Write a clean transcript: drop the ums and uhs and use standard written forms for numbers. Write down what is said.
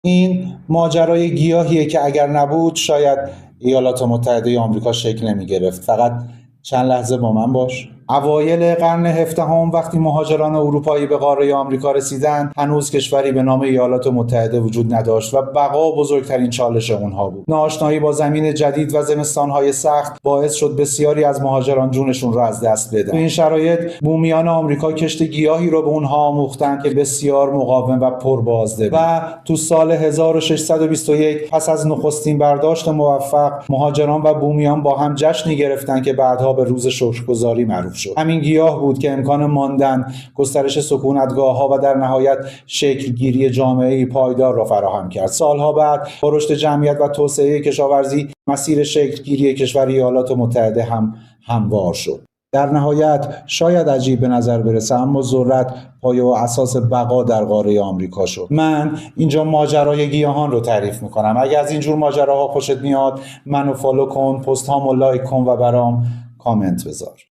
این ماجرای گیاهیه که اگر نبود شاید ایالات متحده آمریکا شکل نمی گرفت. فقط چند لحظه با من باش. اوایل قرن 17 وقتی مهاجران اروپایی به قاره آمریکا رسیدند، هنوز کشوری به نام ایالات متحده وجود نداشت و بقا بزرگترین چالش اونها بود. ناآشنایی با زمین جدید و زمستانهای سخت باعث شد بسیاری از مهاجران جونشون رو از دست بدن. تو این شرایط بومیان آمریکا کشت گیاهی رو به اونها آموختند که بسیار مقاوم و پربازده بود. و تو سال 1621 پس از نخستین برداشت موفق، مهاجران و بومیان با هم جشنی گرفتند که بعدها به روز شکرگزاری معروف شد. همین گیاه بود که امکان ماندن، گسترش سکونتگاه‌ها و در نهایت شکلگیری جامعه‌ای پایدار را فراهم کرد. سالها بعد با رشد جمعیت و توسعه کشاورزی، مسیر شکلگیری کشور ایالات متحده هم هموار شد. در نهایت شاید عجیب به نظر برسه، اما ذرت پایه و اساس بقا در قاره آمریکا شد. من اینجا ماجرای گیاهان رو تعریف میکنم. اگه از اینجور ماجراها خوشت میاد، منو فالو کن، پست هامو لایک کن و برام کامنت بذار.